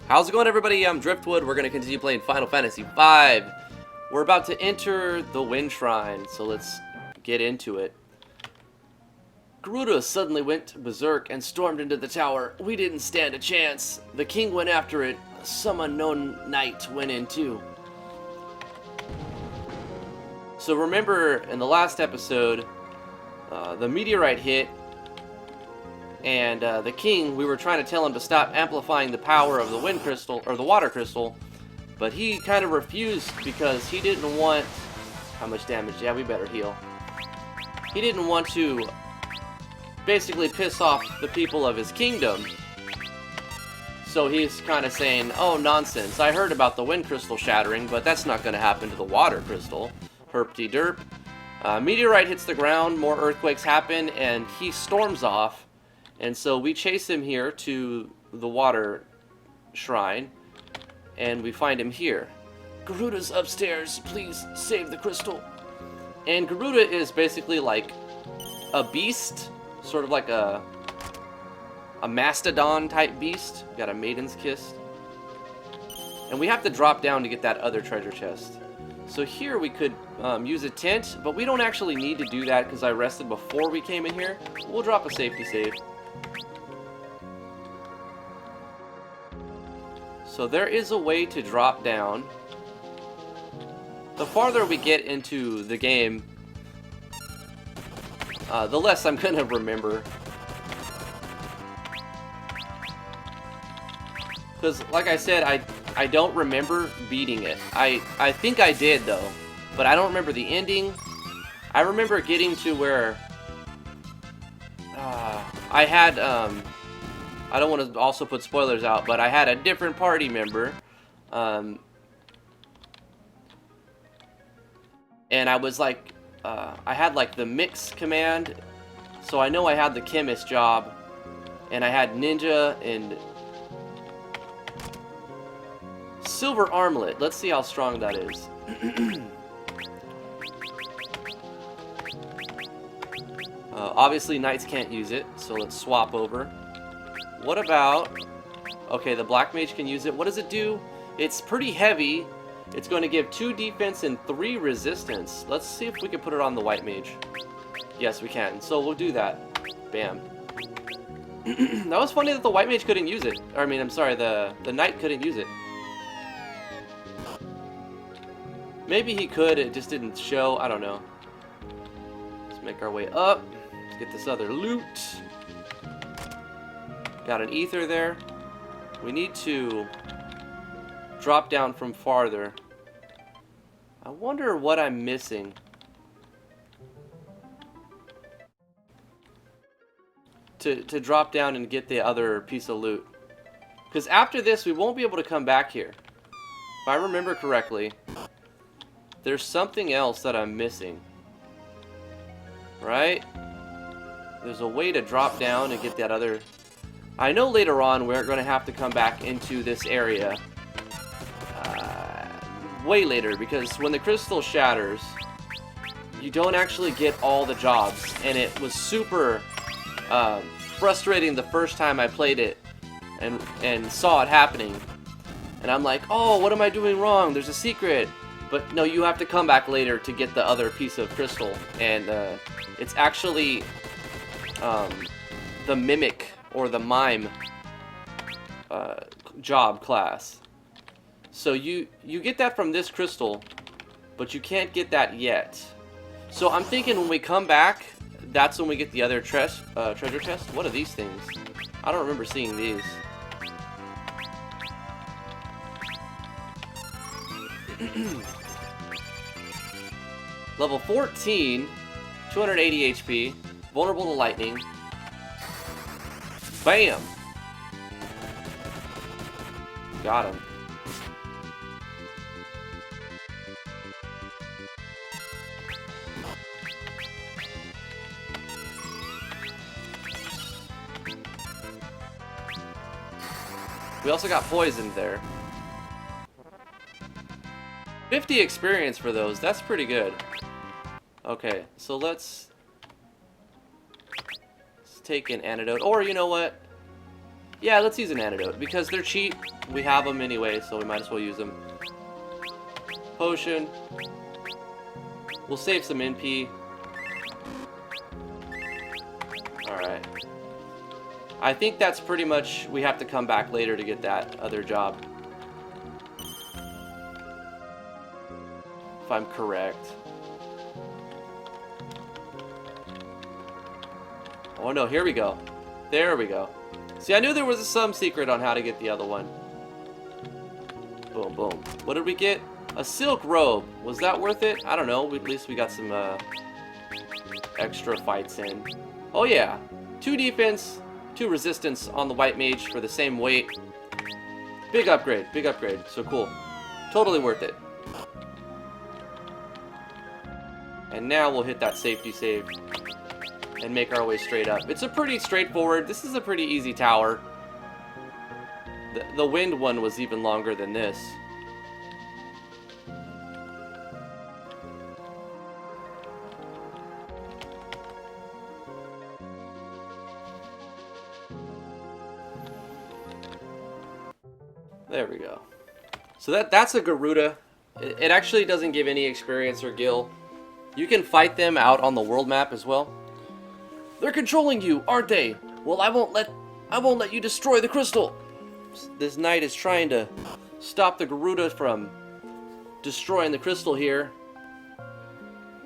How's it going, everybody? I'm Driftwood. We're going to continue playing Final Fantasy V. We're about to enter the Wind Shrine, so let's get into it. Garuda suddenly went berserk and stormed into the tower. We didn't stand a chance. The king went after it. Some unknown knight went in too. So remember, in the last episode, the meteorite hit, and the king, we were trying to tell him to stop amplifying the power of the wind crystal, or the water crystal, but he kind of refused because he didn't want... How much damage? Yeah, we better heal. He didn't want to basically piss off the people of his kingdom. So he's kind of saying, oh, nonsense. I heard about the wind crystal shattering, but that's not going to happen to the water crystal. Herp-de-derp. Meteorite hits the ground, more earthquakes happen, and he storms off. And so we chase him here to the water shrine, and we find him here. Garuda's upstairs, please save the crystal. And Garuda is basically like a beast, sort of like a mastodon type beast. Got a maiden's kiss. And we have to drop down to get that other treasure chest. So here we could use a tent, but we don't actually need to do that because I rested before we came in here. We'll drop a safety save. So there is a way to drop down. The farther we get into the game, the less I'm gonna remember. Because, like I said, I don't remember beating it. I think I did, though. But I don't remember the ending. I remember getting to where I had... I don't want to also put spoilers out, but I had a different party member. And I was like... I had like the mix command. So I know I had the chemist job. And I had ninja and... silver armlet. Let's see how strong that is. Obviously, knights can't use it, so let's swap over. What about... Okay, the black mage can use it. What does it do? It's pretty heavy. It's going to give 2 defense and 3 resistance. Let's see if we can put it on the white mage. Yes, we can. So we'll do that. Bam. That was funny that the white mage couldn't use it. Or, I mean, I'm sorry, the knight couldn't use it. Maybe he could, it just didn't show. I don't know. Let's make our way up. Let's get this other loot. Got an ether there. We need to drop down from farther. I wonder what I'm missing. To drop down and get the other piece of loot. Because after this, we won't be able to come back here. If I remember correctly, there's something else that I'm missing. Right? There's a way to drop down and get that other... I know later on we're going to have to come back into this area. Way later, because when the crystal shatters, you don't actually get all the jobs. And it was super frustrating the first time I played it and saw it happening. And I'm like, oh, what am I doing wrong? There's a secret. But no, you have to come back later to get the other piece of crystal. And it's actually the mimic or the mime job class. So you get that from this crystal, but you can't get that yet. So I'm thinking when we come back, that's when we get the other treasure chest. What are these things? I don't remember seeing these. Level 14, 280 HP, vulnerable to lightning. Bam! Got him. We also got poisoned there. 50 experience for those, that's pretty good. Okay, so let's take an antidote. Or, you know what? Yeah, let's use an antidote. Because they're cheap, we have them anyway, so we might as well use them. Potion. We'll save some NP. Alright. I think that's pretty much... We have to come back later to get that other job. If I'm correct. Oh no, here we go. There we go. See, I knew there was some secret on how to get the other one. Boom, boom. What did we get? A silk robe. Was that worth it? I don't know. At least we got some extra fights in. Oh yeah. 2 defense, 2 resistance on the white mage for the same weight. Big upgrade. Big upgrade. So cool. Totally worth it. And now we'll hit that safety save and make our way straight up. It's a pretty straightforward, this is a pretty easy tower. The wind one was even longer than this. There we go. So that's a Garuda. It actually doesn't give any experience or gil. You can fight them out on the world map as well. They're controlling you, aren't they? Well, I won't let you destroy the crystal. This knight is trying to stop the Garuda from destroying the crystal here.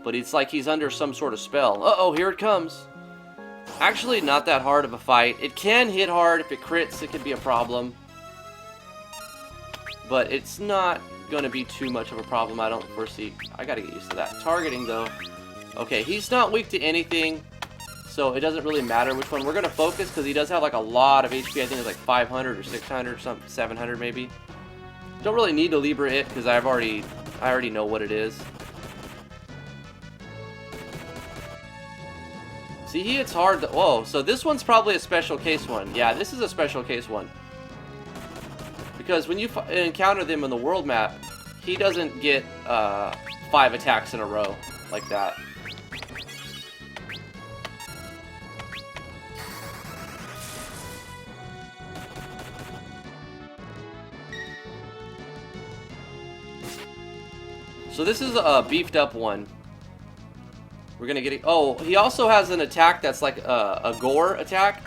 But it's like he's under some sort of spell. Uh-oh, here it comes. Actually, not that hard of a fight. It can hit hard. If it crits, it could be a problem. But it's not going to be too much of a problem, I don't foresee. I got to get used to that. Targeting, though. Okay, he's not weak to anything. So it doesn't really matter which one. We're going to focus because he does have like a lot of HP. I think it's like 500 or 600 or something, 700 maybe. Don't really need to Libra it because I already know what it is. See, he hits hard. Whoa, so this one's probably a special case one. Yeah, this is a special case one. Because when you encounter them in the world map, he doesn't get 5 attacks in a row like that. So this is a beefed up one. We're gonna get it. Oh, he also has an attack that's like a gore attack.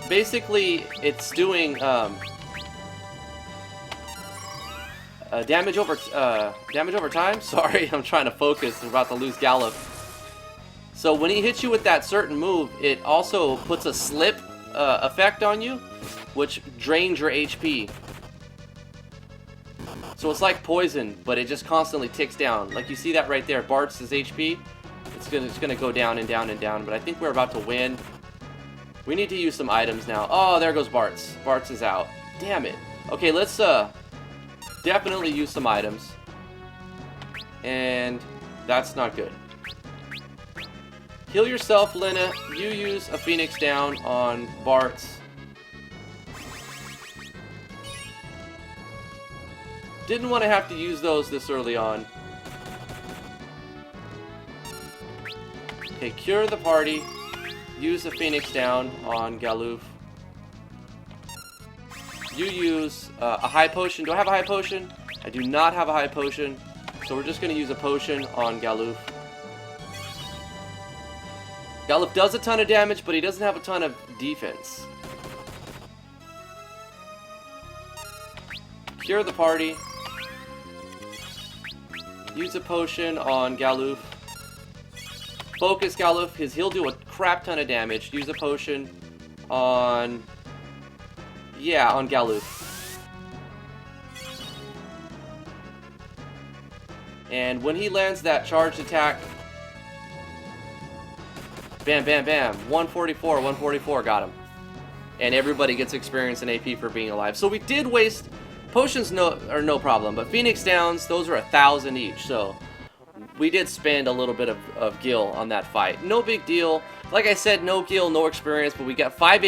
Basically, it's doing damage over time. Sorry, I'm trying to focus. I'm about to lose Gallop. So when he hits you with that certain move, it also puts a slip effect on you, which drains your HP. So it's like poison, but it just constantly ticks down. Like you see that right there, Bart's HP. It's gonna go down and down and down. But I think we're about to win. We need to use some items now. Oh, there goes Bart's. Bart's is out. Damn it. Okay, let's definitely use some items. And that's not good. Heal yourself, Lena. You use a Phoenix down on Bart's. Didn't want to have to use those this early on. Okay, cure the party. Use a Phoenix down on Galuf. You use a high potion. Do I have a high potion? I do not have a high potion. So we're just going to use a potion on Galuf. Galuf does a ton of damage, but he doesn't have a ton of defense. Cure the party. Use a potion on Galuf. Focus Galuf, because he'll do a crap ton of damage. Use a potion on... yeah, on Galuf. And when he lands that charged attack... bam, bam, bam. 144, 144, got him. And everybody gets experience and AP for being alive. So we did waste... potions are no problem, but Phoenix Downs, those are 1,000 each, so we did spend a little bit of gil on that fight. No big deal. Like I said, no gil, no experience, but we got 5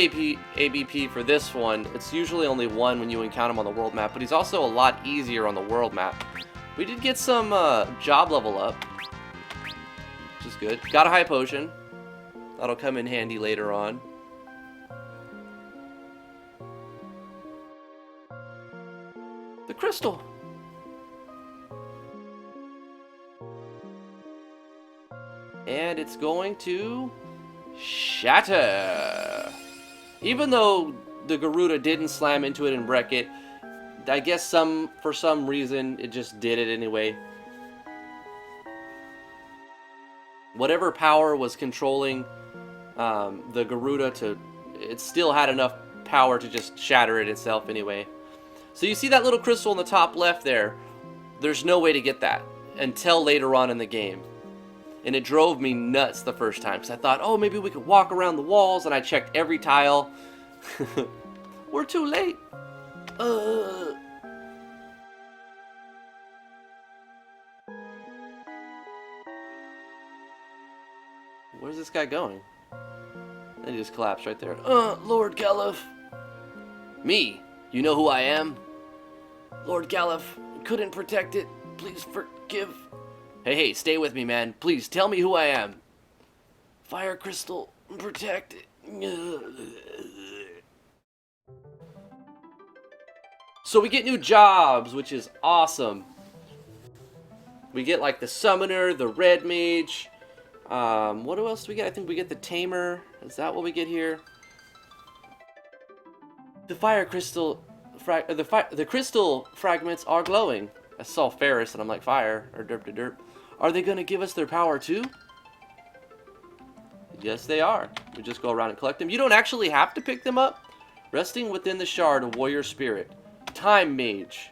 ABP for this one. It's usually only 1 when you encounter him on the world map, but he's also a lot easier on the world map. We did get some job level up, which is good. Got a high potion. That'll come in handy later on. The crystal. And it's going to shatter. Even though the Garuda didn't slam into it and wreck it, I guess for some reason it just did it anyway. Whatever power was controlling the Garuda it still had enough power to just shatter it itself anyway. So you see that little crystal in the top left there? There's no way to get that until later on in the game. And it drove me nuts the first time, because I thought, oh, maybe we could walk around the walls, and I checked every tile. We're too late. Where's this guy going? And he just collapsed right there. Lord Galuf. Me? You know who I am? Lord Galuf, couldn't protect it. Please forgive. Hey, stay with me, man. Please, tell me who I am. Fire crystal, protect it. So we get new jobs, which is awesome. We get like the summoner, the red mage. What else do we get? I think we get the tamer. Is that what we get here? The fire crystal, the crystal fragments are glowing. I saw Ferris and I'm like, fire, or derp to derp. Are they gonna give us their power too? Yes, they are. We just go around and collect them. You don't actually have to pick them up. Resting within the shard of warrior spirit. Time mage.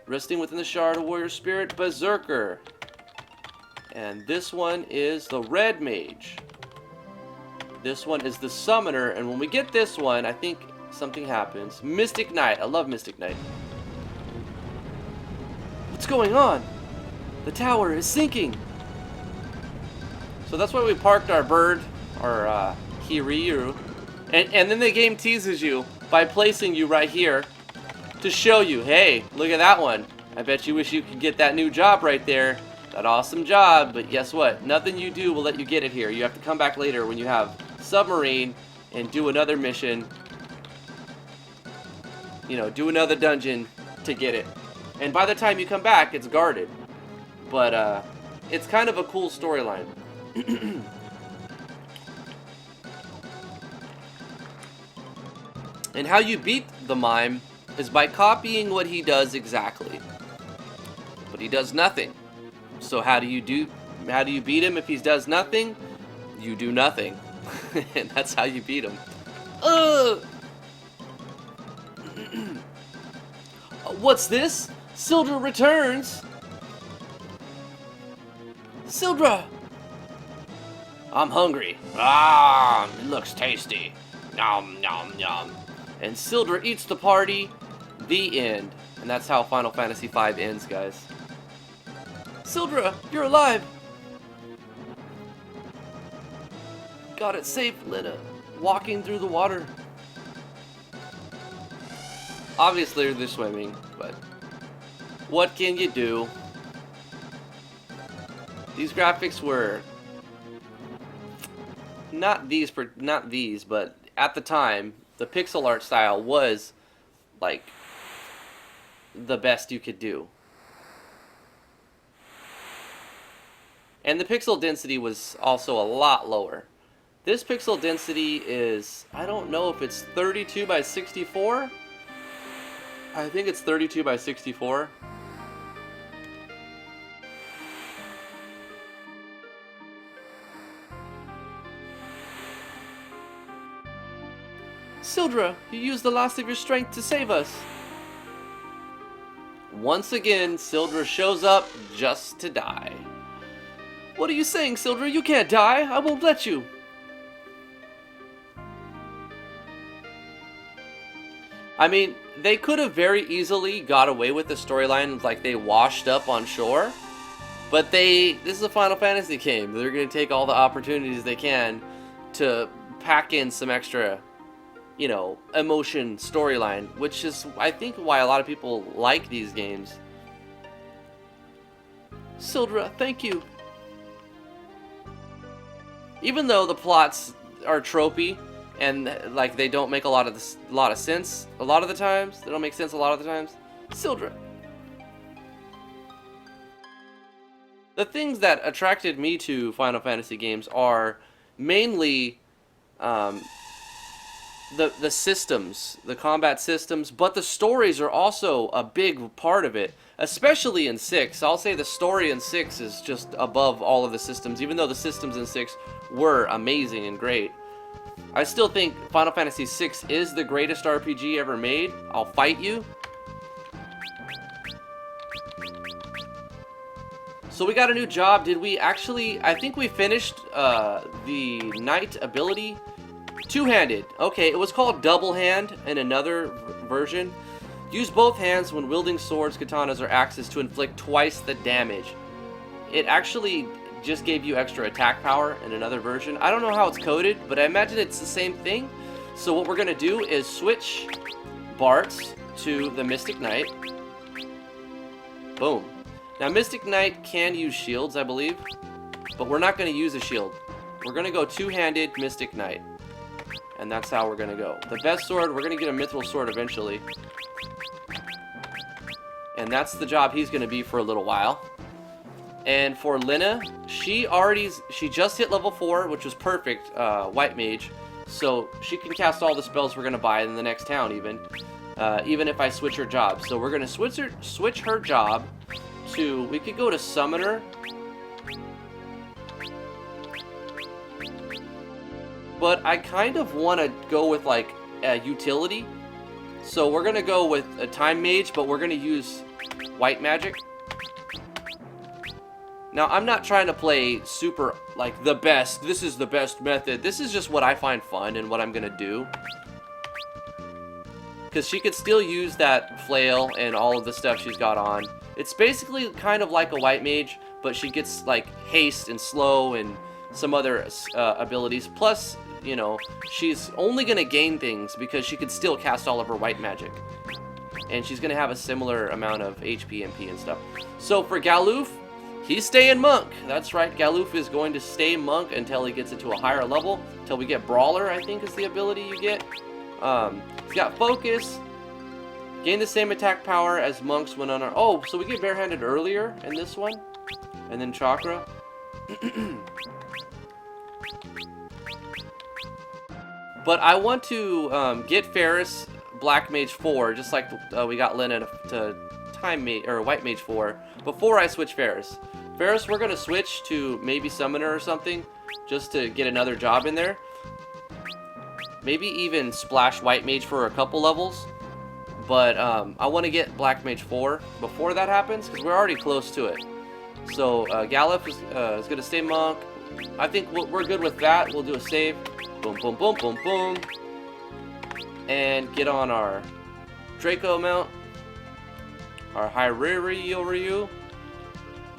Resting within the shard of warrior spirit, berserker. And this one is the red mage. This one is the summoner, and when we get this one, I think something happens. Mystic Knight. I love Mystic Knight. What's going on? The tower is sinking. So that's why we parked our bird, our Kiryu. And then the game teases you by placing you right here to show you, hey, look at that one. I bet you wish you could get that new job right there. That awesome job, but guess what? Nothing you do will let you get it here. You have to come back later when you have submarine and do another mission. You know, do another dungeon to get it. And by the time you come back, it's guarded. But it's kind of a cool storyline. And how you beat the mime is by copying what he does exactly. But he does nothing. So how do you beat him if he does nothing? You do nothing. And that's how you beat him. What's this? Sildra returns. Sildra! I'm hungry. It looks tasty. Nom, nom, nom. And Sildra eats the party. The end. And that's how Final Fantasy V ends, guys. Sildra, you're alive. Got it safe, Lena. Walking through the water. Obviously, they're swimming, but what can you do? These graphics were not these, but at the time, the pixel art style was like the best you could do. And the pixel density was also a lot lower. This pixel density is, I don't know if it's 32 by 64. I think it's 32 by 64. Sildra, you used the last of your strength to save us. Once again, Sildra shows up just to die. What are you saying, Sildra? You can't die. I won't let you. I mean, they could have very easily got away with the storyline like they washed up on shore. But this is a Final Fantasy game. They're going to take all the opportunities they can to pack in some extra, you know, emotion storyline, which is, I think, why a lot of people like these games. Sildra, thank you. Even though the plots are tropey, and like they don't make a lot of sense a lot of the times. They don't make sense a lot of the times. Sildra. The things that attracted me to Final Fantasy games are mainly the systems, the combat systems, but the stories are also a big part of it, especially in 6. I'll say the story in 6 is just above all of the systems, even though the systems in 6 were amazing and great. I still think Final Fantasy 6 is the greatest RPG ever made. I'll fight you. So we got a new job. Did we actually... I think we finished the Knight ability. Two-handed. Okay, it was called Double Hand in another version. Use both hands when wielding swords, katanas, or axes to inflict twice the damage. It actually just gave you extra attack power in another version. I don't know how it's coded, but I imagine it's the same thing. So what we're going to do is switch Bart's to the Mystic Knight. Boom. Now, Mystic Knight can use shields, I believe, but we're not going to use a shield. We're going to go two-handed Mystic Knight, and that's how we're going to go. The best sword, we're going to get a Mithril Sword eventually, and that's the job he's going to be for a little while. And for Lina, she just hit level 4, which was perfect, White Mage, so she can cast all the spells we're going to buy in the next town, even if I switch her job. So we're going to switch her job to, we could go to Summoner, but I kind of want to go with like a utility. So we're going to go with a Time Mage, but we're going to use White Magic. Now, I'm not trying to play super, like, the best. This is the best method. This is just what I find fun and what I'm going to do. Because she could still use that flail and all of the stuff she's got on. It's basically kind of like a White Mage, but she gets, like, haste and slow and some other abilities. Plus, you know, she's only going to gain things because she could still cast all of her White Magic. And she's going to have a similar amount of HP, MP, and stuff. So for Galuf, he's staying Monk. That's right, Galuf is going to stay Monk until he gets it to a higher level. Until we get Brawler, I think is the ability you get. He's got Focus. Gain the same attack power as Monks when on our... Oh, so we get Barehanded earlier in this one. And then Chakra. But I want to get Ferris Black Mage 4, just like we got Lina to Time Mage, or White Mage 4, before I switch Ferris. Ferris, we're going to switch to maybe Summoner or something, just to get another job in there. Maybe even splash White Mage for a couple levels. But I want to get Black Mage 4 before that happens, because we're already close to it. So Galuf is going to stay Monk. I think we're good with that. We'll do a save. Boom, boom, boom, boom, boom. And get on our Draco mount. Our Hyrule.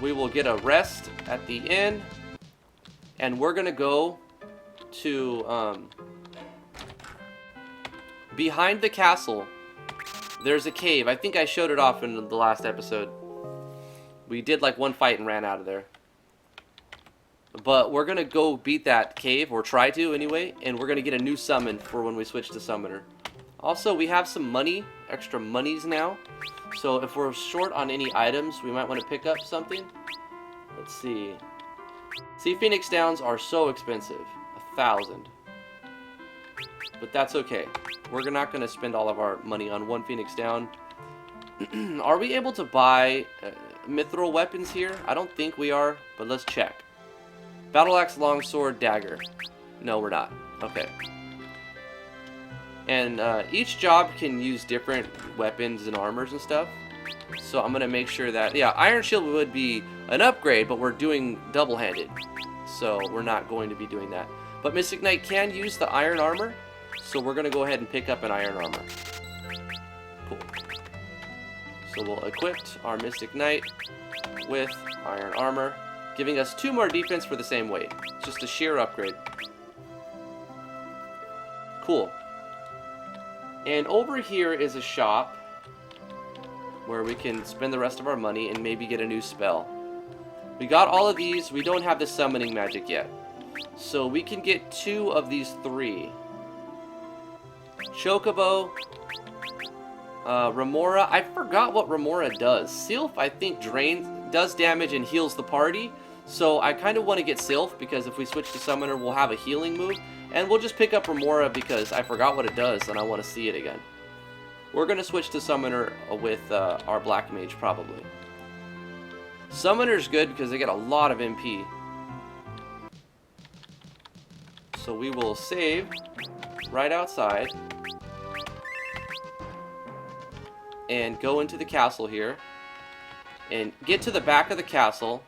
We will get a rest at the end. And we're going to go to... behind the castle, there's a cave. I think I showed it off in the last episode. We did like one fight and ran out of there. But we're going to go beat that cave, or try to anyway, and we're going to get a new summon for when we switch to Summoner. Also, we have some money, extra monies now. So if we're short on any items, we might want to pick up something. Let's see. See, Phoenix Downs are so expensive. 1,000. But that's okay. We're not going to spend all of our money on one Phoenix Down. Are we able to buy mithril weapons here? I don't think we are, but let's check. Battle Axe, Longsword, Dagger. No, we're not. Okay. And each job can use different weapons and armors and stuff. So I'm going to make sure that... Yeah, Iron Shield would be an upgrade, but we're doing double-handed. So we're not going to be doing that. But Mystic Knight can use the Iron Armor. So we're going to go ahead and pick up an Iron Armor. Cool. So we'll equip our Mystic Knight with Iron Armor, giving us 2 more defense for the same weight. It's just a sheer upgrade. Cool. And over here is a shop where we can spend the rest of our money and maybe get a new spell. We got all of these. We don't have the summoning magic yet. So we can get 2 of these 3. Chocobo. Remora. I forgot what Remora does. Sylph, I think, does damage and heals the party. So I kind of want to get Sylph because if we switch to Summoner, we'll have a healing move. And we'll just pick up Remora because I forgot what it does and I want to see it again. We're going to switch to Summoner with our Black Mage probably. Summoner's good because they get a lot of MP. So we will save right outside. And go into the castle here. And get to the back of the castle.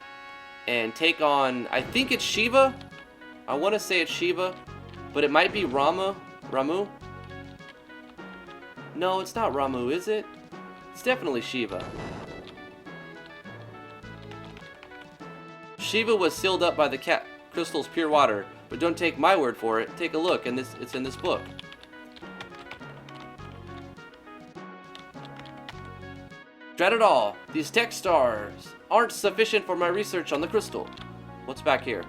And take on, I think it's Shiva. I want to say it's Shiva. But it might be Ramu. No, it's not Ramu, is it? It's definitely Shiva. Shiva was sealed up by the crystal's pure water. But don't take my word for it. Take a look, and it's in this book. Dread it all. These tech stars aren't sufficient for my research on the crystal. What's back here?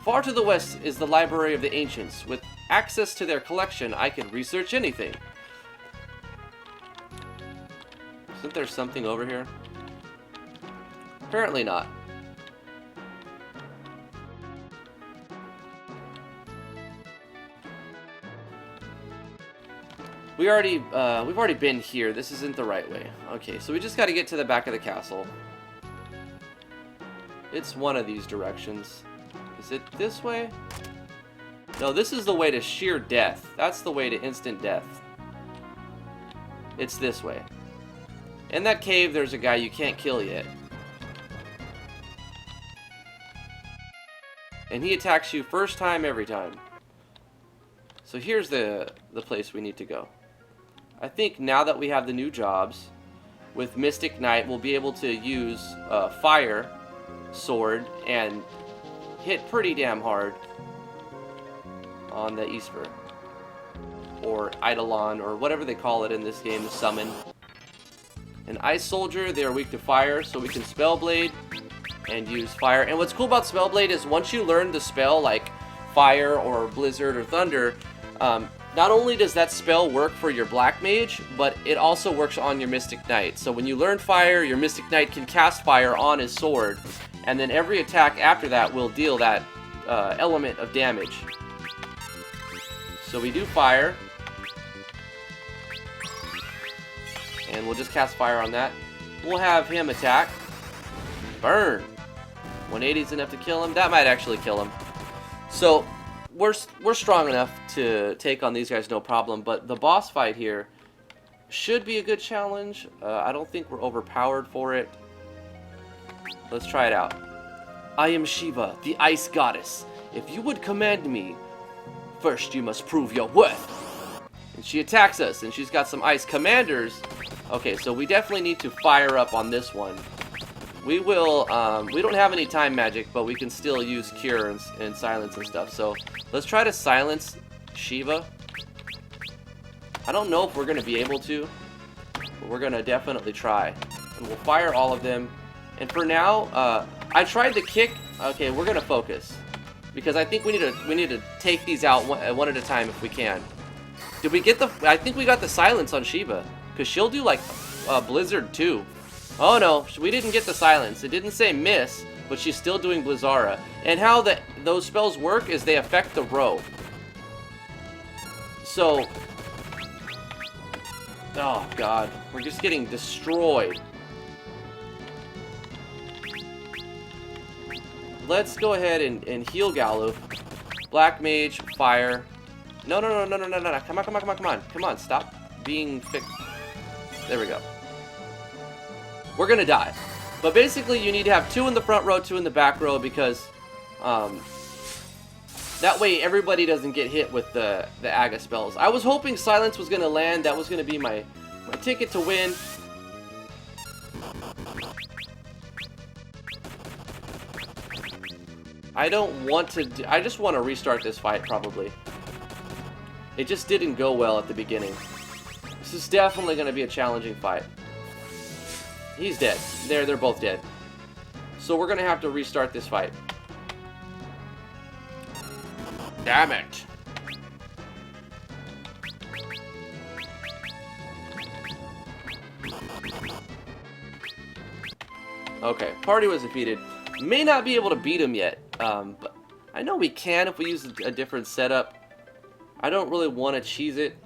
Far to the west is the Library of the Ancients. With access to their collection, I can research anything. Isn't there something over here? Apparently not. We've already been here. This isn't the right way. Okay, so we just got to get to the back of the castle. It's one of these directions. Is it this way? No, this is the way to sheer death. That's the way to instant death. It's this way. In that cave, there's a guy you can't kill yet. And he attacks you first time, every time. So here's the place we need to go. I think now that we have the new jobs, with Mystic Knight, we'll be able to use Fire Sword and hit pretty damn hard on the Esper. Or Eidolon, or whatever they call it in this game, the summon. An Ice Soldier, they are weak to fire, so we can Spellblade and use fire. And what's cool about Spellblade is once you learn the spell, like Fire or Blizzard or Thunder, not only does that spell work for your Black Mage, but it also works on your Mystic Knight. So when you learn Fire, your Mystic Knight can cast Fire on his sword, and then every attack after that will deal that element of damage. So we do Fire, and we'll just cast Fire on that. We'll have him attack. Burn! 180 is enough to kill him. That might actually kill him. So we're strong enough to take on these guys no problem, but the boss fight here should be a good challenge. I don't think we're overpowered for it. Let's try it out. I am Shiva, the Ice Goddess. If you would command me, first you must prove your worth. And she attacks us, and she's got some ice commanders. Okay, so we definitely need to fire up on this one. We will, we don't have any time magic, but we can still use Cure and Silence and stuff. So let's try to silence Shiva. I don't know if we're going to be able to, but we're going to definitely try. And we'll fire all of them. And for now, I tried the kick. Okay, we're going to focus. Because I think we need to take these out one at a time if we can. Did we get the... I think we got the silence on Shiva. Because she'll do like Blizzard too. Oh no, we didn't get the silence. It didn't say miss, but she's still doing Blizzara. And how those spells work is they affect the row. So... oh god, we're just getting destroyed. Let's go ahead and heal Galu. Black Mage, Fire. No. Come on. Stop being fixed. There we go. We're gonna die. But basically you need to have 2 in the front row, 2 in the back row, because that way everybody doesn't get hit with the Aga spells. I was hoping Silence was gonna land. That was gonna be my ticket to win. I don't want to... I just want to restart this fight, probably. It just didn't go well at the beginning. This is definitely going to be a challenging fight. He's dead. They're both dead. So we're going to have to restart this fight. Damn it. Okay, party was defeated. May not be able to beat him yet, but I know we can if we use a different setup. I don't really want to cheese it.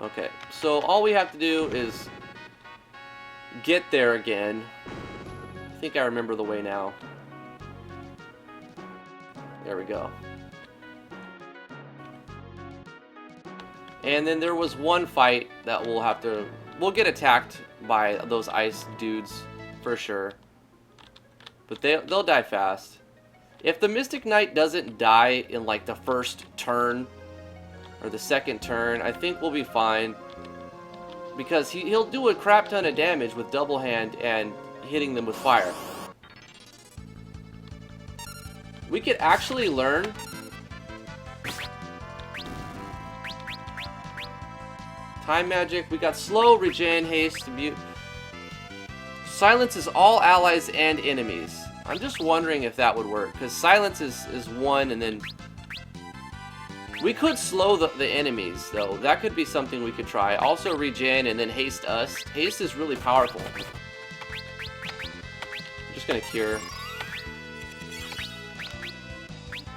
Okay, so all we have to do is get there again. I think I remember the way now. There we go. And then there was one fight that we'll get attacked by those ice dudes for sure. But they'll die fast. If the Mystic Knight doesn't die in like the first turn or the second turn, I think we'll be fine. Because he'll do a crap ton of damage with double hand and hitting them with fire. We could actually learn time magic. We got slow, regen, haste, mute. Silences all allies and enemies. I'm just wondering if that would work, because silence is one, and then we could slow the enemies, though. That could be something we could try. Also regen and then haste us. Haste is really powerful. I'm just gonna cure.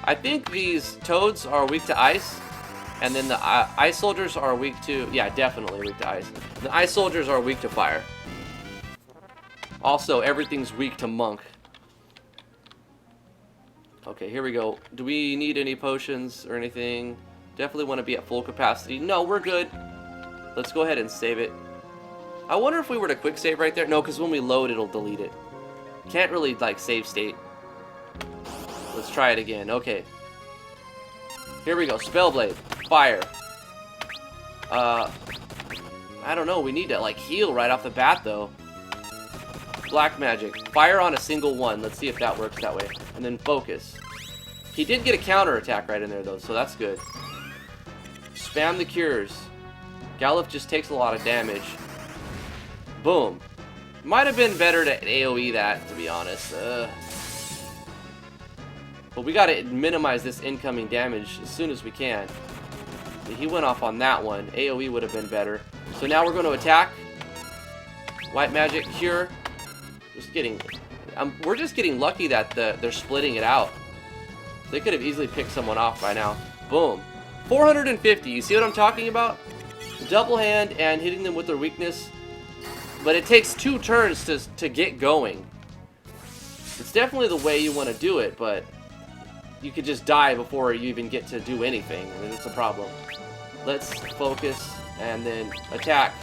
I think these toads are weak to ice, and then the ice soldiers are weak to... Yeah, definitely weak to ice. The ice soldiers are weak to fire. Also, everything's weak to monk. Okay, here we go. Do we need any potions or anything? Definitely want to be at full capacity. No, we're good. Let's go ahead and save it. I wonder if we were to quick save right there. No, because when we load, it'll delete it. Can't really, like, save state. Let's try it again. Okay. Here we go. Spellblade. Fire. I don't know. We need to, like, heal right off the bat, though. Black magic. Fire on a single one. Let's see if that works that way. And then focus. He did get a counter attack right in there, though, so that's good. Spam the cures. Galuf just takes a lot of damage. Boom. Might have been better to AoE that, to be honest. But we gotta minimize this incoming damage as soon as we can. He went off on that one. AoE would have been better. So now we're going to attack. White magic, cure. Just getting... we're just getting lucky that they're splitting it out. They could have easily picked someone off by now. Boom. 450. You see what I'm talking about? Double hand and hitting them with their weakness. But it takes 2 turns to get going. It's definitely the way you want to do it, but you could just die before you even get to do anything. I mean, it's a problem. Let's focus and then attack.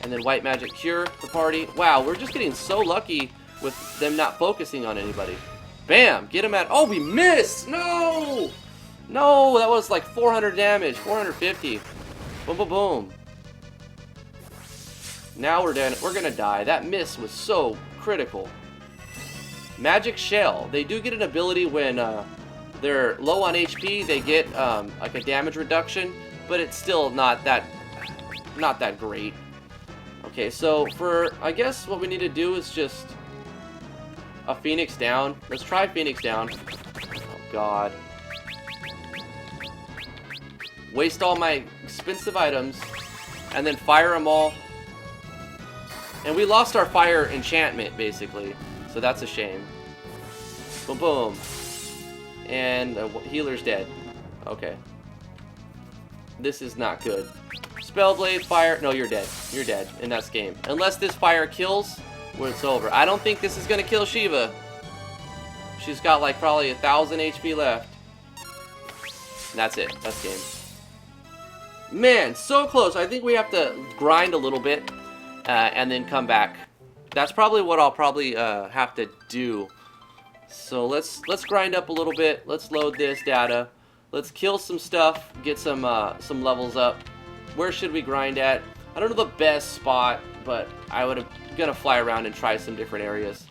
And then white magic cure the party. Wow, we're just getting so lucky with them not focusing on anybody. Bam! Get him at... Oh, we missed! No! No, that was like 400 damage. 450. Boom, boom, boom. Now we're done. We're gonna die. That miss was so critical. Magic Shell. They do get an ability when they're low on HP. They get like a damage reduction, but it's still not that great. Okay, so for, I guess what we need to do is just a Phoenix down. Let's try Phoenix down. Oh, God. Waste all my expensive items, and then fire them all. And we lost our fire enchantment, basically. So that's a shame. Boom, boom. And healer's dead. Okay. This is not good. Spellblade, fire. No, you're dead. You're dead in that game. Unless this fire kills, when it's over. I don't think this is going to kill Shiva. She's got like probably 1,000 HP left. And that's it. That's game. Man, so close. I think we have to grind a little bit and then come back. That's probably what I'll probably have to do. So let's grind up a little bit. Let's load this data. Let's kill some stuff. Get some levels up. Where should we grind at? I don't know the best spot, but I would have gonna fly around and try some different areas.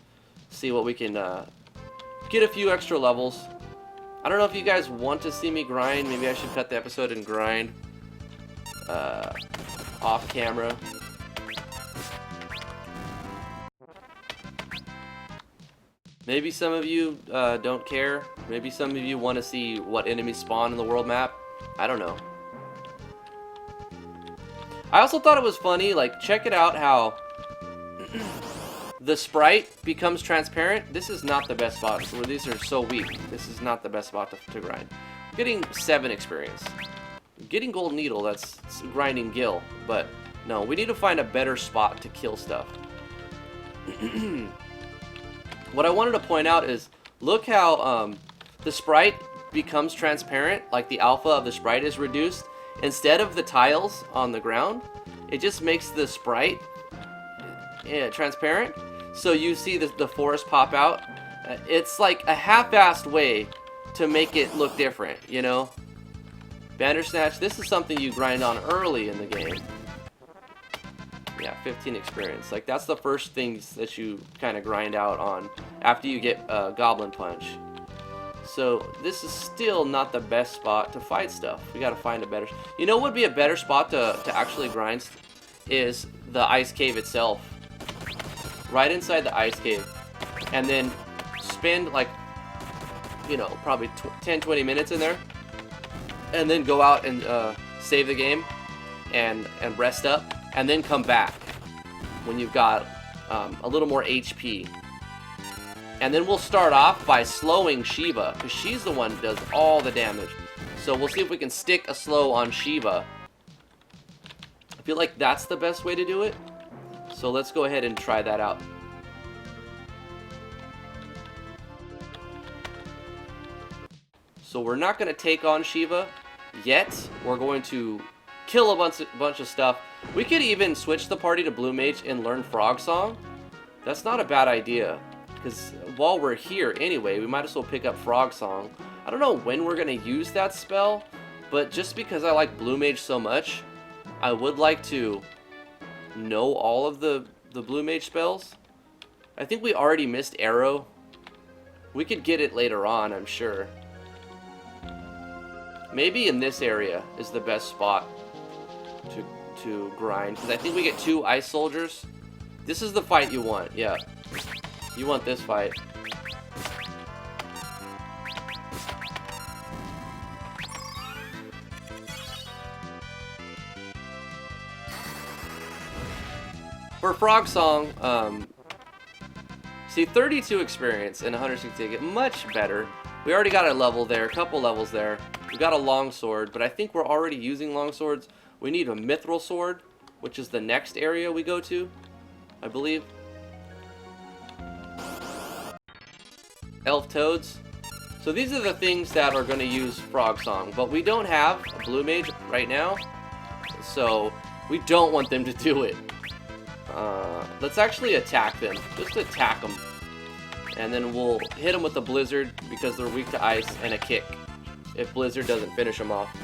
See what we can get a few extra levels. I don't know if you guys want to see me grind. Maybe I should cut the episode and grind off camera. Maybe some of you don't care. Maybe some of you want to see what enemies spawn in the world map. I don't know. I also thought it was funny, like, check it out how the sprite becomes transparent. This is not the best spot, where these are so weak. This is not the best spot to grind. I'm getting 7 experience. Getting gold needle, that's grinding gil, but no, we need to find a better spot to kill stuff. What I wanted to point out is, look how the sprite becomes transparent, like the alpha of the sprite is reduced. Instead of the tiles on the ground, it just makes the sprite transparent. So you see the forest pop out. It's like a half-assed way to make it look different, you know? Bandersnatch, this is something you grind on early in the game. Yeah, 15 experience. Like, that's the first things that you kind of grind out on after you get Goblin Punch. So, this is still not the best spot to fight stuff. We gotta find a better... You know what would be a better spot to actually grind? Is the ice cave itself. Right inside the ice cave. And then spend, like, you know, probably 10-20 minutes in there. And then go out and save the game. And rest up. And then come back when you've got a little more HP. And then we'll start off by slowing Shiva, because she's the one that does all the damage. So we'll see if we can stick a slow on Shiva. I feel like that's the best way to do it. So let's go ahead and try that out. So we're not going to take on Shiva yet. We're going to kill a bunch of stuff. We could even switch the party to Blue Mage and learn Frog Song. That's not a bad idea, because while we're here anyway, we might as well pick up Frog Song. I don't know when we're going to use that spell, but just because I like Blue Mage so much, I would like to know all of the Blue Mage spells. I think we already missed Arrow. We could get it later on, I'm sure. Maybe in this area is the best spot to grind, because I think we get 2 ice soldiers. This is the fight you want, yeah. You want this fight. For Frog Song, see, 32 experience and 160 get much better. We already got a level there, a couple levels there. We got a longsword, but I think we're already using longswords. We need a mithril sword, which is the next area we go to, I believe. Elf toads. So these are the things that are going to use Frog Song, but we don't have a Blue Mage right now, so we don't want them to do it. Let's actually attack them. Just attack them. And then we'll hit them with the Blizzard, because they're weak to ice, and a kick, if Blizzard doesn't finish them off.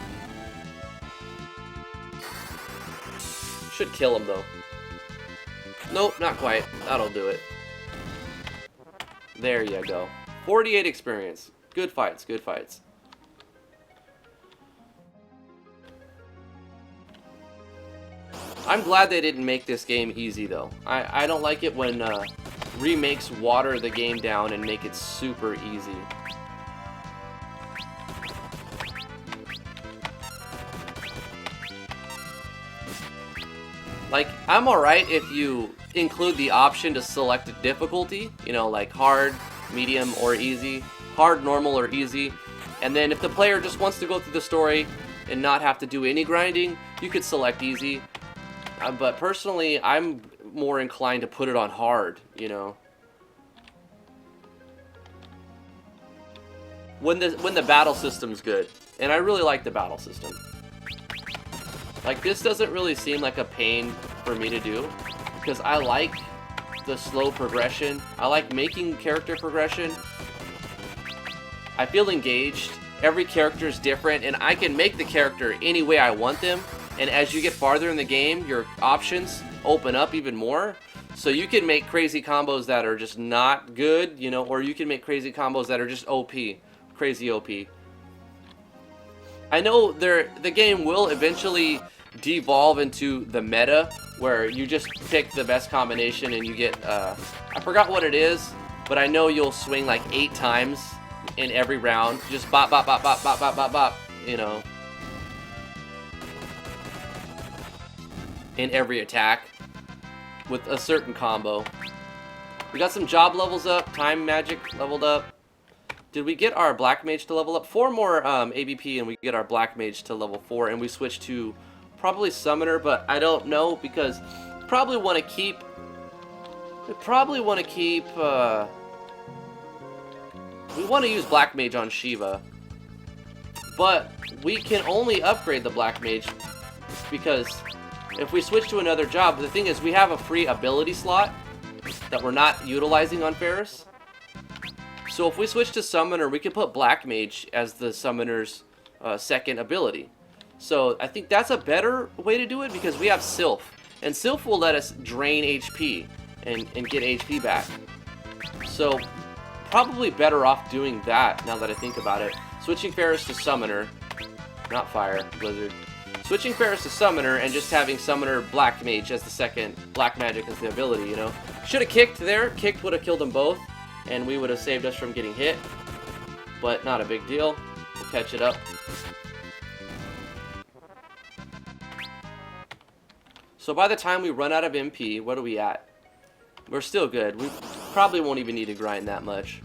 Should kill him, though. Nope, not quite. That'll do it. There you go. 48 experience. Good fights, good fights. I'm glad they didn't make this game easy, though. I don't like it when remakes water the game down and make it super easy. Like, I'm alright if you include the option to select a difficulty, you know, like hard, medium, or easy, hard, normal, or easy. And then if the player just wants to go through the story and not have to do any grinding, you could select easy. But personally, I'm more inclined to put it on hard, you know. When the battle system's good. And I really like the battle system. Like, this doesn't really seem like a pain for me to do, because I like the slow progression. I like making character progression. I feel engaged. Every character is different, and I can make the character any way I want them. And as you get farther in the game, your options open up even more. So you can make crazy combos that are just not good, you know, or you can make crazy combos that are just OP. Crazy OP. I know the game will eventually devolve into the meta, where you just pick the best combination and you get, I forgot what it is, but I know you'll swing like 8 times in every round. Just bop, bop, bop, bop, bop, bop, bop, bop, you know. in every attack with a certain combo. We got some job levels up, time magic leveled up. Did we get our black mage to level up? 4 more ABP and we get our black mage to level 4, and we switch to probably summoner, but I don't know because probably want to keep. We probably want to keep. We want to use black mage on Shiva, but we can only upgrade the black mage because if we switch to another job, the thing is we have a free ability slot that we're not utilizing on Ferris. So if we switch to summoner, we can put black mage as the summoner's second ability. So I think that's a better way to do it because we have Sylph, and Sylph will let us drain HP and get HP back. So probably better off doing that now that I think about it. Switching Ferris to summoner, not fire, blizzard. Switching Ferris to summoner and just having summoner black mage as the second, black magic as the ability, you know. Should have kicked there. Kicked would have killed them both, and we would have saved us from getting hit. But not a big deal. We'll catch it up. So by the time we run out of MP, what are we at? We're still good. We probably won't even need to grind that much.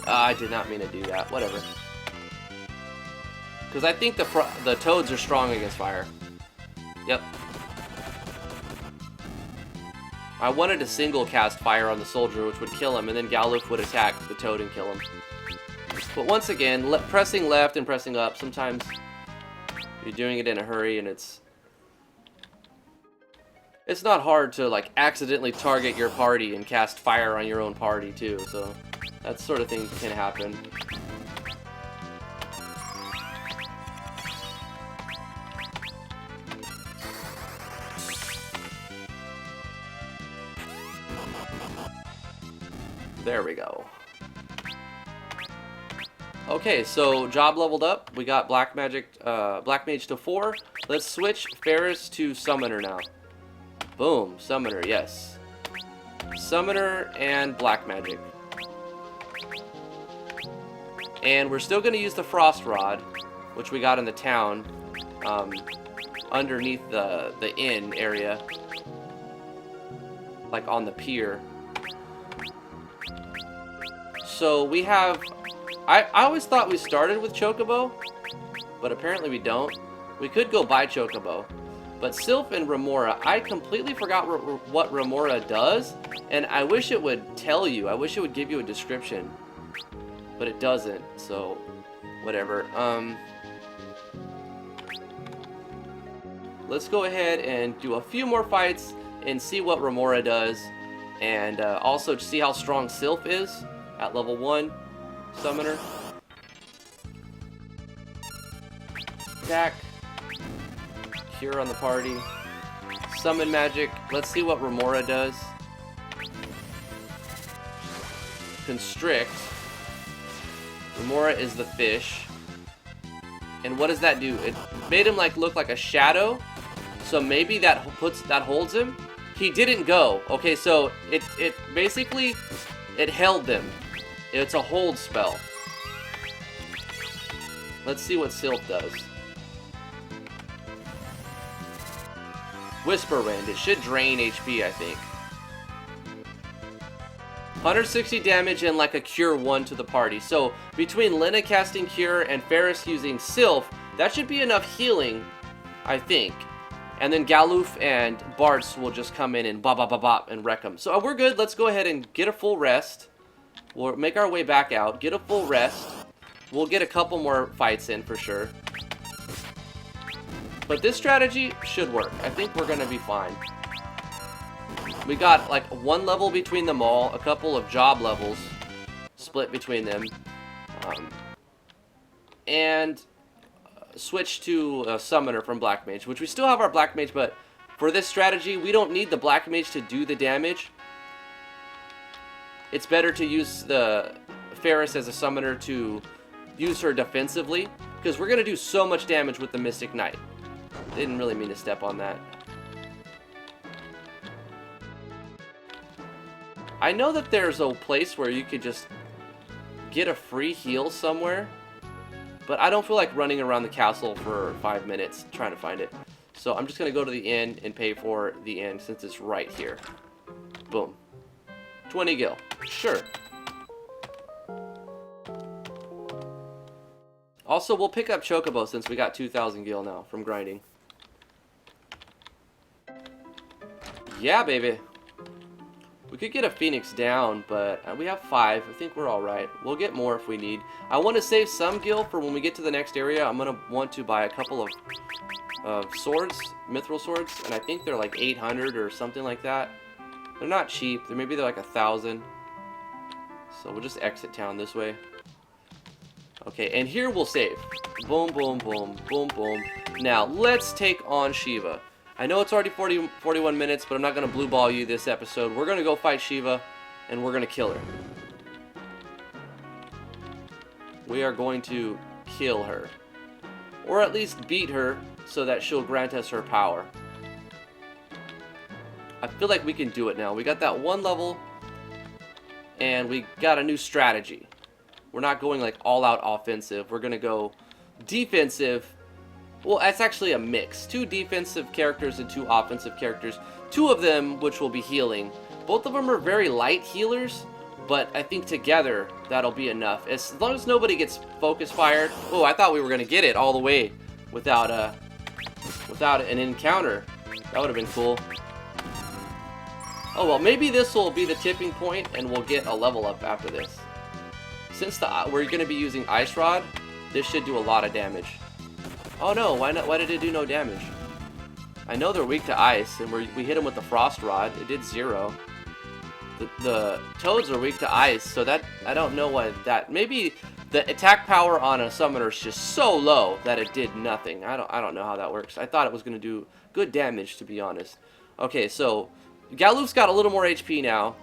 I did not mean to do that. Whatever. Because I think the toads are strong against fire. Yep. I wanted to single cast fire on the soldier, which would kill him, and then Galuf would attack the toad and kill him. But once again, pressing left and pressing up, sometimes you're doing it in a hurry, and it's not hard to like accidentally target your party and cast fire on your own party too, so that sort of thing can happen. There we go. Okay, so job leveled up. We got black mage to 4. Let's switch Ferris to summoner now. Boom, summoner, yes. Summoner and black magic. And we're still going to use the frost rod, which we got in the town, underneath the inn area, like on the pier. So we have, I always thought we started with Chocobo, but apparently we don't. We could go buy Chocobo. But Sylph and Remora, I completely forgot what Remora does, and I wish it would tell you. I wish it would give you a description, but it doesn't, so whatever. Let's go ahead and do a few more fights and see what Remora does, and also see how strong Sylph is at level 1 summoner. Attack. Cure on the party. Summon magic. Let's see what Remora does. Constrict. Remora is the fish. And what does that do? It made him like look like a shadow. So maybe that holds him. He didn't go. Okay, so it basically it held them. It's a hold spell. Let's see what Sylph does. Whisper Wind. It should drain HP, I think. 160 damage and like a cure 1 to the party. So between Lena casting cure and Ferris using Sylph, that should be enough healing, I think. And then Galuf and Bartz will just come in and bop bop bop bop and wreck them. So we're good. Let's go ahead and get a full rest. We'll make our way back out, get a full rest. We'll get a couple more fights in for sure. But this strategy should work. I think we're going to be fine. We got like 1 level between them all, a couple of job levels split between them. And switch to a summoner from black mage, which we still have our black mage, but for this strategy, we don't need the black mage to do the damage. It's better to use the Ferris as a summoner to use her defensively, because we're going to do so much damage with the Mystic Knight. Didn't really mean to step on that. I know that there's a place where you could just get a free heal somewhere, but I don't feel like running around the castle for 5 minutes trying to find it. So I'm just going to go to the inn and pay for the inn since it's right here. Boom. 20 gil. Sure. Also, we'll pick up Chocobo since we got 2,000 gil now from grinding. Yeah, baby. We could get a Phoenix down, but we have 5. I think we're alright. We'll get more if we need. I want to save some gil for when we get to the next area. I'm going to want to buy a couple of swords, mithril swords, and I think they're like 800 or something like that. They're not cheap. Maybe they're like 1,000. So we'll just exit town this way. Okay, and here we'll save. Boom, boom, boom, boom, boom. Now, let's take on Shiva. I know it's already 41 minutes, but I'm not going to blue ball you this episode. We're going to go fight Shiva, and we're going to kill her. We are going to kill her. Or at least beat her so that she'll grant us her power. I feel like we can do it now. We got that one level, and we got a new strategy. We're not going like all-out offensive. We're going to go defensive. Well, that's actually a mix. 2 defensive characters and 2 offensive characters. 2 of them, which will be healing. Both of them are very light healers, but I think together that'll be enough. As long as nobody gets focus fired. Oh, I thought we were going to get it all the way without an encounter. That would have been cool. Oh, well, maybe this will be the tipping point and we'll get a level up after this. Since we're going to be using Ice Rod, this should do a lot of damage. Oh no, why not? Why did it do no damage? I know they're weak to ice, and we hit them with the Frost Rod. It did 0. The toads are weak to ice, so that I don't know why that. Maybe the attack power on a summoner is just so low that it did nothing. I don't know how that works. I thought it was going to do good damage, to be honest. Okay, so Galoof's got a little more HP now.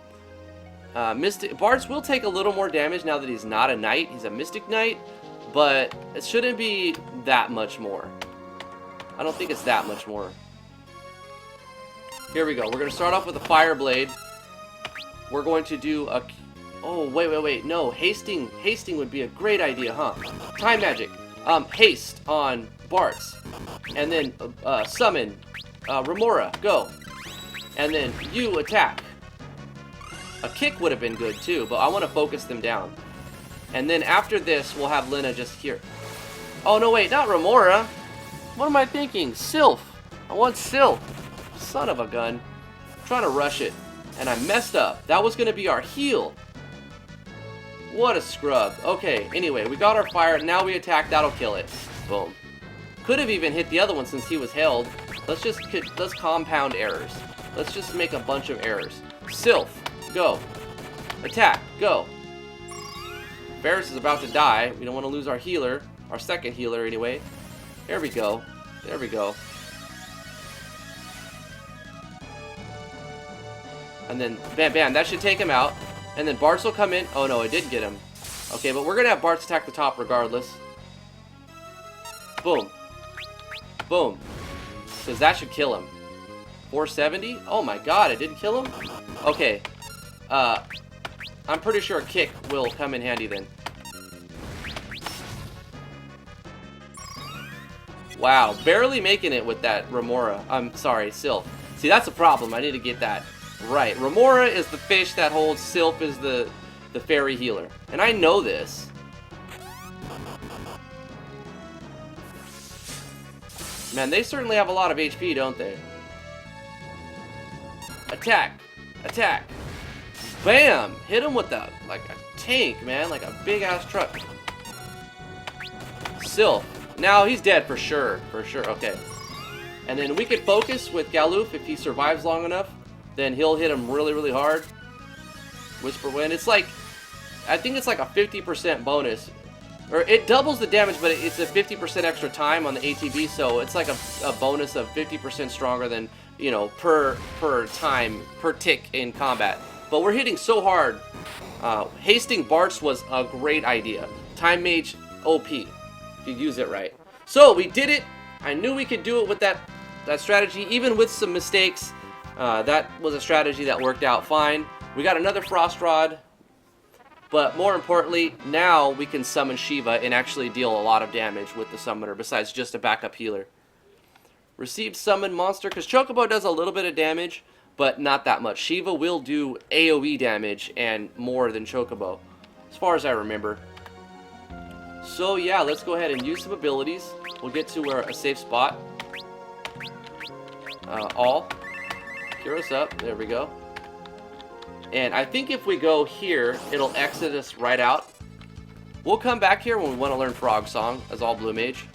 Mystic Bards will take a little more damage now that he's not a knight. He's a Mystic Knight, but it shouldn't be that much more. I don't think it's that much more. Here we go. We're going to start off with a Fire Blade. We're going to do a... Oh, wait. No, hasting would be a great idea, huh? Time Magic. Haste on Bards. And then summon Remora. Go. And then you attack. A kick would have been good too, but I want to focus them down. And then after this, we'll have Lena just here. Oh, no, wait, not Remora. What am I thinking? Sylph. I want Sylph. Son of a gun. I'm trying to rush it. And I messed up. That was going to be our heal. What a scrub. Okay, anyway, we got our fire. Now we attack. That'll kill it. Boom. Could have even hit the other one since he was held. Let's compound errors. Let's just make a bunch of errors. Sylph. Go. Attack. Go. Varus is about to die. We don't want to lose our healer. Our second healer, anyway. There we go. There we go. And then, bam, bam. That should take him out. And then Bartz will come in. Oh, no, it did get him. Okay, but we're going to have Bartz attack the top regardless. Boom. Boom. Because that should kill him. 470? Oh, my God. It didn't kill him? Okay. I'm pretty sure a kick will come in handy then. Wow, barely making it with that Remora. I'm sorry, Sylph. See, that's a problem. I need to get that right. Remora is the fish that holds. Sylph is the fairy healer. And I know this. Man, they certainly have a lot of HP, don't they? Attack. Attack. Bam! Hit him with that, like a tank, man. Like a big-ass truck. Sylph. Now he's dead for sure. For sure. Okay. And then we could focus with Galoof if he survives long enough. Then he'll hit him really, really hard. Whisper Wind. It's like... I think it's like a 50% bonus. Or it doubles the damage, but it's a 50% extra time on the ATB. So it's like a bonus of 50% stronger than, you know, per time, per tick in combat. But we're hitting so hard. Hasting Bartz was a great idea. Time Mage OP. If you use it right. So we did it. I knew we could do it with that strategy, even with some mistakes. That was a strategy that worked out fine. We got another Frost Rod. But more importantly, now we can summon Shiva and actually deal a lot of damage with the summoner, besides just a backup healer. Received summon monster, because Chocobo does a little bit of damage, but not that much. Shiva will do AoE damage and more than Chocobo, as far as I remember. So yeah, let's go ahead and use some abilities. We'll get to a safe spot. Cure us up. There we go. And I think if we go here, it'll exit us right out. We'll come back here when we want to learn Frog Song as all Blue Mage.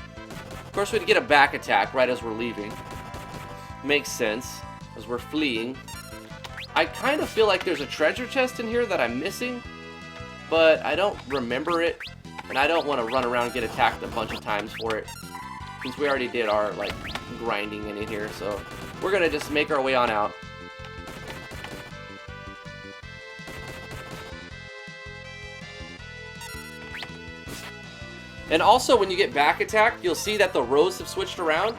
Of course, we'd get a back attack right as we're leaving. Makes sense, as we're fleeing. I kind of feel like there's a treasure chest in here that I'm missing, but I don't remember it, and I don't want to run around and get attacked a bunch of times for it, since we already did our, like, grinding in here, so we're going to just make our way on out. And also, when you get back attacked, you'll see that the rows have switched around.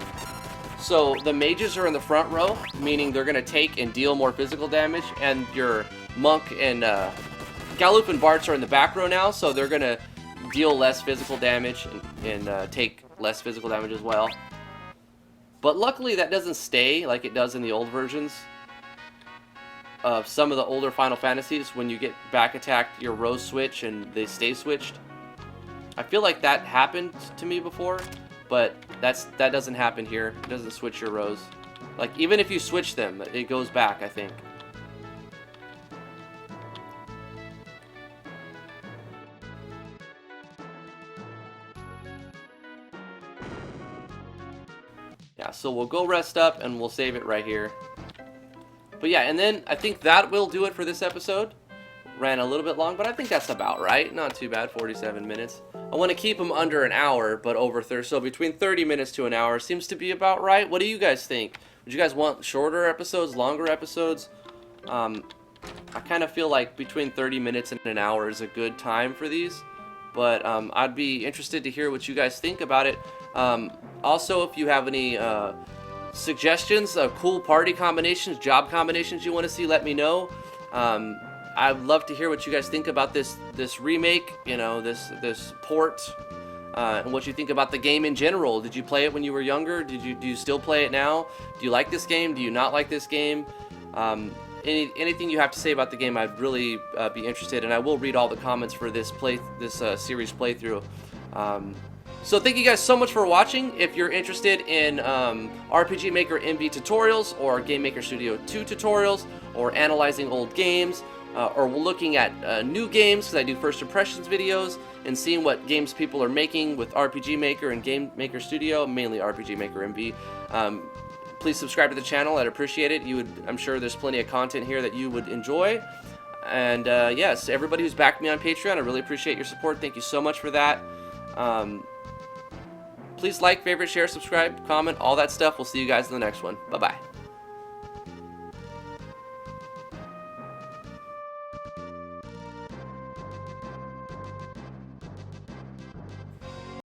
So the mages are in the front row, meaning they're going to take and deal more physical damage, and your monk and Galloop and Barts are in the back row now, so they're going to deal less physical damage and take less physical damage as well. But luckily that doesn't stay like it does in the old versions of some of the older Final Fantasies. When you get back attacked, your rows switch and they stay switched. I feel like that happened to me before, but that doesn't happen here. It doesn't switch your rows. Like, even if you switch them, it goes back, I think. Yeah, so we'll go rest up and we'll save it right here. But yeah, and then I think that will do it for this episode. Ran a little bit long, but I think that's about right. Not too bad, 47 minutes. I want to keep them under an hour, but over 30, so between 30 minutes to an hour seems to be about right. What do you guys think? Would you guys want shorter episodes, longer episodes? I kind of feel like between 30 minutes and an hour is a good time for these, but I'd be interested to hear what you guys think about it. Also, if you have any suggestions of cool party combinations, job combinations you want to see, let me know. I'd love to hear what you guys think about this remake, you know, this port, and what you think about the game in general. Did you play it when you were younger? Do you still play it now? Do you like this game? Do you not like this game? Anything you have to say about the game, I'd really be interested, and I will read all the comments for this series playthrough. So thank you guys so much for watching. If you're interested in RPG Maker MV tutorials or Game Maker Studio 2 tutorials, or analyzing old games, or looking at new games, because I do first impressions videos, and seeing what games people are making with RPG Maker and Game Maker Studio, mainly RPG Maker MV, please subscribe to the channel. I'd appreciate it. I'm sure there's plenty of content here that you would enjoy. And yes, everybody who's backed me on Patreon, I really appreciate your support. Thank you so much for that. Please like, favorite, share, subscribe, comment, all that stuff. We'll see you guys in the next one. Bye-bye.